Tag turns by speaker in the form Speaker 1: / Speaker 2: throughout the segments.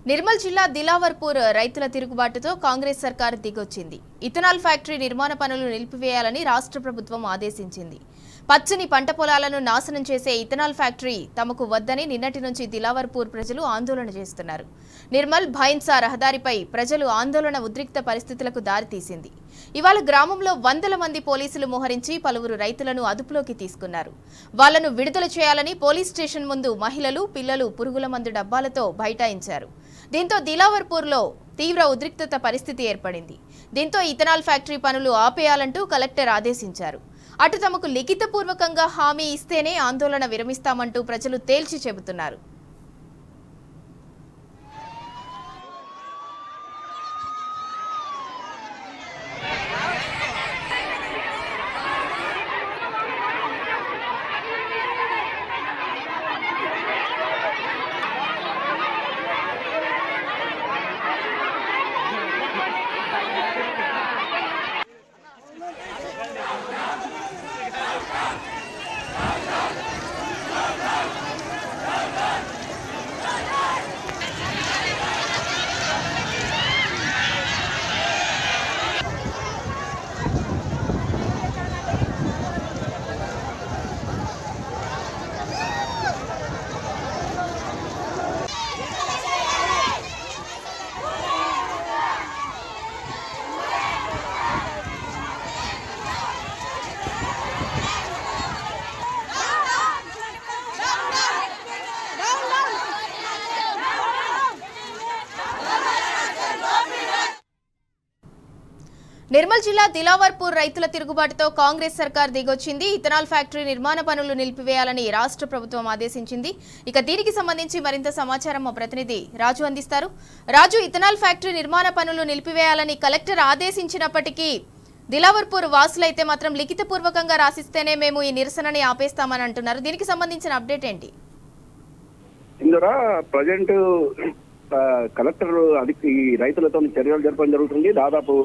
Speaker 1: నిర్మల్ జిల్లా దిలావర్పూర్ రైతుల తిరుగుబాటుతో కాంగ్రెస్ సర్కార్ దిగొచ్చింది. ఇథనాల్ ఫ్యాక్టరీ నిర్మాణ పనులు నిలిపివేయాలని రాష్ట్ర ప్రభుత్వం ఆదేశించింది. పచ్చని పంట పొలాలను నాశనం చేసే ఇథనాల్ ఫ్యాక్టరీ తమకు వద్దని నిన్నటి నుంచి దిలావర్పూర్ ప్రజలు ఆందోళన చేస్తున్నారు. నిర్మల్ భైన్సా రహదారిపై ప్రజలు ఆందోళన ఉద్రిక్త పరిస్థితులకు దారితీసింది. ఇవాళ గ్రామంలో వందల మంది పోలీసులు మోహరించి పలువురు రైతులను అదుపులోకి తీసుకున్నారు. వాళ్లను విడుదల చేయాలని పోలీస్ స్టేషన్ ముందు మహిళలు, పిల్లలు పురుగుల మందు డబ్బాలతో బైఠాయించారు. దీంతో దిలావర్పూర్లో తీవ్ర ఉద్రిక్తత పరిస్థితి ఏర్పడింది. దీంతో ఇథనాల్ ఫ్యాక్టరీ పనులు ఆపేయాలంటూ కలెక్టర్ ఆదేశించారు. అటు తమకు లిఖితపూర్వకంగా హామీ ఇస్తేనే ఆందోళన విరమిస్తామంటూ ప్రజలు తేల్చి చెబుతున్నారు. నిర్మల్ జిల్లా దిలావర్పూర్ రైతుల తిరుగుబాటుతో కాంగ్రెస్ సర్కార్ దిగొచ్చింది. ఇథనాల్ ఫ్యాక్టరీ నిర్మాణ పనులు నిలిపివేయాలని రాష్ట్ర ప్రభుత్వం ఆదేశించింది. ఇక దీనికి సంబంధించి మరింత సమాచారం మా ప్రతినిధి రాజు అందిస్తారు. రాజు, ఇథనాల్ ఫ్యాక్టరీ నిర్మాణ పనులు నిలిపివేయాలని కలెక్టర్ ఆదేశించినప్పటికీ దిలావర్పూర్ వాసులైతే మాత్రం లిఖితపూర్వకంగా రాసిస్తేనే మేము ఈ నిరసనని ఆపేస్తామని అంటున్నారు. దీనికి సంబంధించిన అప్డేట్ ఏంటి?
Speaker 2: ఇందులో ప్రజెంట్ కలెక్టర్ ఈ రైతులతో చర్యలు జరపడం జరుగుతుంది. దాదాపు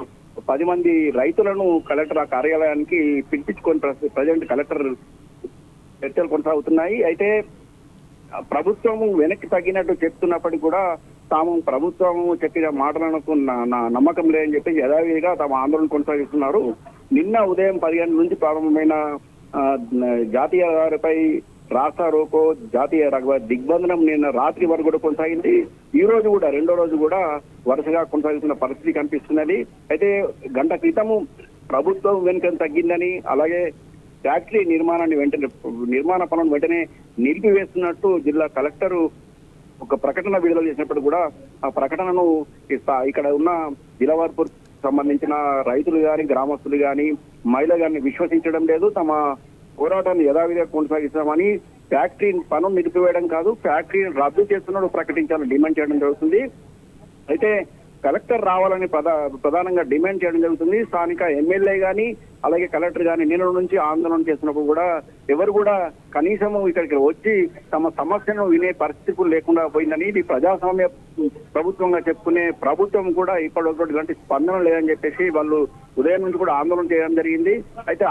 Speaker 2: 10 మంది రైతులను కలెక్టర్ ఆ కార్యాలయానికి పిలిపించుకొని ప్రజెంట్ కలెక్టర్ చర్చలు కొనసాగుతున్నాయి. అయితే ప్రభుత్వం వెనక్కి తగ్గినట్టు చెప్తున్నప్పటికీ కూడా తాము ప్రభుత్వం చెప్పిన మాటలకు నమ్మకం లేదని చెప్పి యథావిధిగా తమ ఆందోళన కొనసాగిస్తున్నారు. నిన్న ఉదయం 10 గంటల నుంచి ప్రారంభమైన జాతీయ రహదారిపై రాస్తా రోకో జాతీయ దిగ్బంధనం నిన్న రాత్రి వరకు కూడా కొనసాగింది. ఈ రోజు కూడా రెండో రోజు కూడా వరుసగా కొనసాగుతున్న పరిస్థితి కనిపిస్తున్నది. అయితే గంట క్రితము ప్రభుత్వం వెనుక తగ్గిందని, అలాగే ఫ్యాక్టరీ నిర్మాణ పనులను వెంటనే నిలిపివేస్తున్నట్టు జిల్లా కలెక్టర్ ఒక ప్రకటన విడుదల చేసినప్పుడు కూడా ఆ ప్రకటనను ఇక్కడ ఉన్న దిలావర్పూర్ సంబంధించిన రైతులు గాని, గ్రామస్తులు గాని, మహిళలు గాని విశ్వసించడం లేదు. తమ పోరాటాన్ని యథావిధిగా కొనసాగిస్తామని, ఫ్యాక్టరీ పనులు నిలిపివేయడం కాదు, ఫ్యాక్టరీని రద్దు చేస్తున్నట్టు ప్రకటించాలని డిమాండ్ చేయడం జరుగుతుంది. అయితే కలెక్టర్ రావాలని ప్రధానంగా డిమాండ్ చేయడం జరుగుతుంది. స్థానిక ఎమ్మెల్యే గాని, అలాగే కలెక్టర్ గాని నిన్న నుంచి ఆందోళన చేస్తున్నప్పుడు కూడా ఎవరు కూడా కనీసం ఇక్కడికి వచ్చి తమ సమస్యను వినే పరిస్థితులు లేకుండా పోయిందని, ఇది ప్రజాస్వామ్య ప్రభుత్వంగా చెప్పుకునే ప్రభుత్వం కూడా ఇప్పటివరకు ఇలాంటి స్పందన లేదని చెప్పేసి వాళ్ళు ఉదయం నుంచి కూడా ఆందోళన చేయడం జరిగింది. అయితే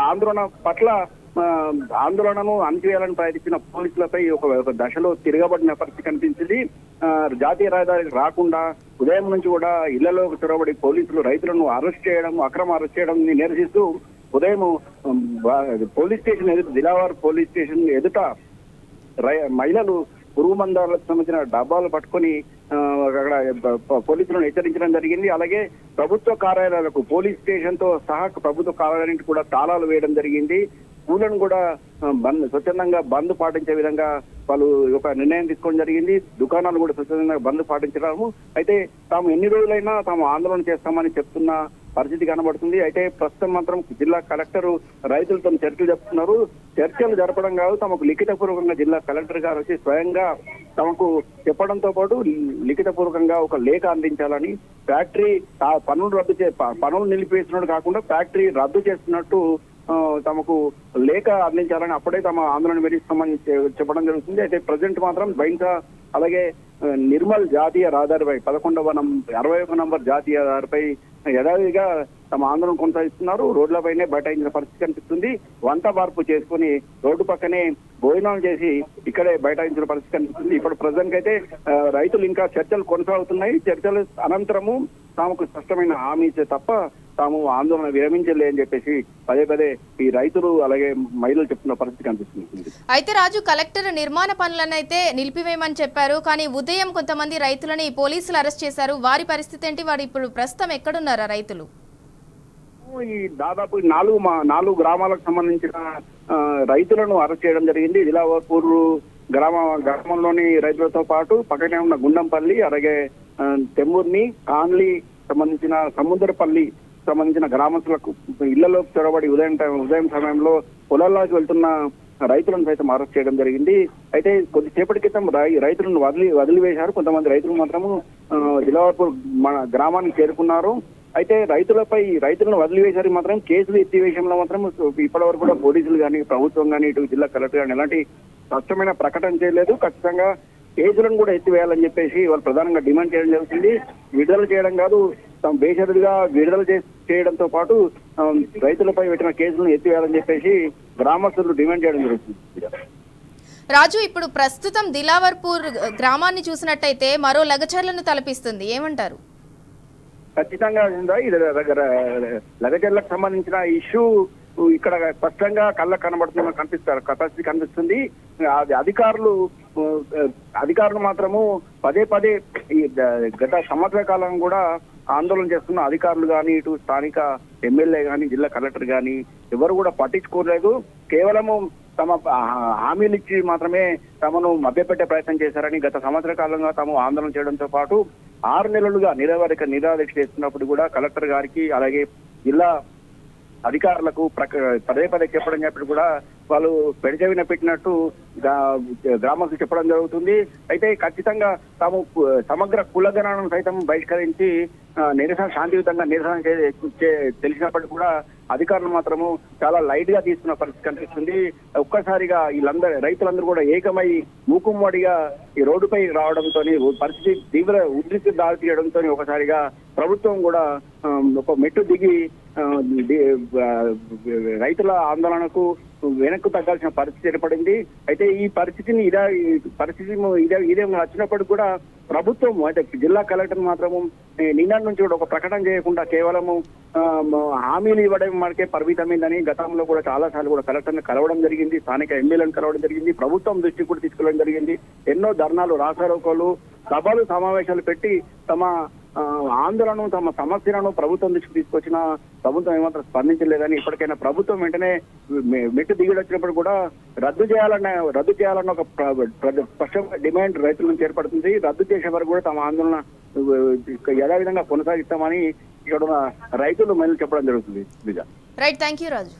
Speaker 2: ఆందోళనను అణచివేయాలని ప్రయత్నించిన పోలీసులపై ఒక దశలో తిరగబడిన పరిస్థితి కనిపించింది. జాతీయ రహదారికి రాకుండా ఉదయం నుంచి కూడా ఇళ్లలోకి చొరబడి పోలీసులు రైతులను అక్రమ అరెస్ట్ చేయడం నిరసిస్తూ ఉదయం పోలీస్ స్టేషన్ ఎదుట దిలావర్ పోలీస్ స్టేషన్ ఎదుట మహిళలు పురుగు మందాలకు సంబంధించిన డబ్బాలు పట్టుకొని అక్కడ పోలీసులను హెచ్చరించడం జరిగింది. అలాగే ప్రభుత్వ కార్యాలయాలకు పోలీస్ స్టేషన్ తో సహా ప్రభుత్వ కార్యాలయానికి కూడా తాళాలు వేయడం జరిగింది. స్కూళ్లను కూడా స్వచ్ఛందంగా బంద్ పాటించే విధంగా వాళ్ళు ఒక నిర్ణయం తీసుకోవడం జరిగింది. దుకాణాలు కూడా స్వచ్ఛందంగా బంద్ పాటించడము. అయితే తాము ఎన్ని రోజులైనా తాము ఆందోళన చేస్తామని చెప్తున్న పరిస్థితి కనబడుతుంది. అయితే ప్రస్తుతం మాత్రం జిల్లా కలెక్టర్ రైతులతో చర్చలు జరుపుతున్నారు. చర్చలు జరపడం కాదు, తమకు లిఖితపూర్వకంగా జిల్లా కలెక్టర్ గారు వచ్చి స్వయంగా తమకు చెప్పడంతో పాటు లిఖితపూర్వకంగా ఒక లేఖ అందించాలని, ఫ్యాక్టరీ పనులు నిలిపివేస్తున్నట్టు కాకుండా ఫ్యాక్టరీ రద్దు చేస్తున్నట్టు తమకు లేఖ అందించాలని, అప్పుడే తమ ఆందోళన విధిస్తామని చెప్పడం జరుగుతుంది. అయితే ప్రజెంట్ మాత్రం భైన్సా అలాగే నిర్మల్ జాతీయ రహదారిపై 61 నంబర్ జాతీయ రహదారిపై యథావిధిగా తమ ఆందోళన కొనసాగిస్తున్నారు. రోడ్లపైనే బైఠాయించిన పరిస్థితి కనిపిస్తుంది. వంట మార్పు చేసుకుని రోడ్డు పక్కనే భోజనాలు చేసి ఇక్కడే బైఠాయించిన పరిస్థితి కనిపిస్తుంది. ఇప్పుడు ప్రజెంట్ అయితే రైతులు ఇంకా చర్చలు కొనసాగుతున్నాయి. చర్చల అనంతరము తాముకు స్పష్టమైన హామీ ఇచ్చే తప్ప తాము ఆందోళన విరమించలే అని చెప్పేసి పదే పదే ఈ రైతులు అలాగే మహిళలు చెప్తున్న పరిస్థితి కనిపిస్తుంది.
Speaker 1: అయితే రాజు, కలెక్టర్ నిర్మాణ పనులను అయితే నిలిపివేయమని చెప్పారు. కానీ ఉదయం కొంతమంది రైతులని పోలీసులు అరెస్ట్ చేశారు. వారి పరిస్థితి ఏంటి? వారు ఇప్పుడు ప్రస్తుతం ఎక్కడున్నారా రైతులు?
Speaker 2: ఈ దాదాపు 4 గ్రామాలకు సంబంధించిన రైతులను అరెస్ట్ చేయడం జరిగింది. దిలావర్పూర్ గ్రామంలోని రైతులతో పాటు పక్కనే ఉన్న గుండంపల్లి అలాగే తెమ్మూర్ని కాన్లీ సంబంధించిన సముద్రపల్లి సంబంధించిన గ్రామస్తులకు ఇళ్లలో చొరబడి ఉదయం సమయంలో పొలాల్లోకి వెళ్తున్న రైతులను సైతం అరెస్ట్ చేయడం జరిగింది. అయితే కొద్దిసేపటి క్రితం రైతులను వదిలివేశారు. కొంతమంది రైతులు మాత్రము దిలావర్పూర్ మన గ్రామానికి చేరుకున్నారు. అయితే రైతులను వదిలివేశారు. మాత్రం కేసులు ఎత్తివేషంలో మాత్రం ఇప్పటి వరకు కూడా పోలీసులు కానీ ప్రభుత్వం కానీ ఇటు జిల్లా కలెక్టర్ కానీ ఎలాంటి స్పష్టమైన ప్రకటన చేయలేదు. ఖచ్చితంగా కేసులను కూడా ఎత్తివేయాలని చెప్పేసి వాళ్ళు ప్రధానంగా డిమాండ్ చేయడం జరుగుతుంది. విడుదల చేయడం కాదు, తాము బేషరతుగా విడుదల చేయడంతో పాటు రైతులపై పెట్టిన కేసులను ఎత్తివేయాలని చెప్పేసి గ్రామస్తులు డిమాండ్ చేయడం జరుగుతుంది.
Speaker 1: రాజు, ఇప్పుడు ప్రస్తుతం దిలావర్పూర్ గ్రామాన్ని చూసినట్టయితే మరో లగచర్లను తలపిస్తుంది. ఏమంటారు?
Speaker 2: ఖచ్చితంగా ఇది లగచర్లకు సంబంధించిన ఇష్యూ ఇక్కడ స్పష్టంగా కళ్ళకు కనిపిస్తుంది. అధికారులు మాత్రము పదే పదే ఈ గత సంవత్సర కాలం కూడా ఆందోళన చేస్తున్న అధికారులు కానీ ఇటు స్థానిక ఎమ్మెల్యే కానీ జిల్లా కలెక్టర్ కానీ ఎవరు కూడా పట్టించుకోలేదు. కేవలము తమ హామీలు ఇచ్చి మాత్రమే తమను మభ్యపెట్టే ప్రయత్నం చేశారని గత సంవత్సర కాలంగా తాము ఆందోళన చేయడంతో పాటు 6 నెలలుగా నిరాదీక్ష చేస్తున్నప్పుడు కూడా కలెక్టర్ గారికి అలాగే జిల్లా అధికారులకు పదే పదే చెప్పడం కూడా వాళ్ళు పెడచెవిన పెట్టినట్టు గ్రామస్తులు చెప్పడం జరుగుతుంది. అయితే ఖచ్చితంగా తాము సమగ్ర కులగణనను సైతం బహిష్కరించి శాంతియుతంగా నిరసన తెలిసినప్పటికీ కూడా అధికారులు మాత్రము చాలా లైట్ గా తీసుకున్న పరిస్థితి కనిపిస్తుంది. ఒక్కసారిగా రైతులందరూ కూడా ఏకమై మూకుమ్మడిగా ఈ రోడ్డుపై రావడంతో పరిస్థితి తీవ్ర ఉద్రిక్తి దారి తీయడంతో ఒకసారిగా ప్రభుత్వం కూడా ఒక మెట్టు దిగి రైతుల ఆందోళనకు వెనక్కు తగ్గాల్సిన పరిస్థితి ఏర్పడింది. అయితే ఈ పరిస్థితిని ఇదే వచ్చినప్పటికీ కూడా ప్రభుత్వం అంటే జిల్లా కలెక్టర్ మాత్రము నిన్న నుంచి కూడా ఒక ప్రకటన చేయకుండా కేవలము హామీలు ఇవ్వడం మనకే పరిమితమైందని గతంలో కూడా చాలా సార్లు కూడా కలెక్టర్ని కలవడం జరిగింది, స్థానిక ఎమ్మెల్యేలను కలవడం జరిగింది, ప్రభుత్వం దృష్టికి కూడా తీసుకెళ్లడం జరిగింది. ఎన్నో ధర్నాలు, రాస్తారోకోలు, సభలు, సమావేశాలు పెట్టి తమ ఆందోళన తమ సమస్యలను ప్రభుత్వం దృష్టికి తీసుకొచ్చిన ప్రభుత్వం ఏమాత్రం స్పందించలేదని ఇప్పటికైనా ప్రభుత్వం వెంటనే మెట్టు దిగుడు వచ్చినప్పుడు కూడా రద్దు చేయాలన్న ఒక స్పష్టమైన డిమాండ్ రైతుల నుంచి ఏర్పడుతుంది. రద్దు చేసే వరకు కూడా తమ ఆందోళన యథావిధంగా కొనసాగిస్తామని ఇక్కడ ఉన్న రైతులు మళ్ళీ చెప్పడం జరుగుతుంది.
Speaker 1: Right, thank you Raju.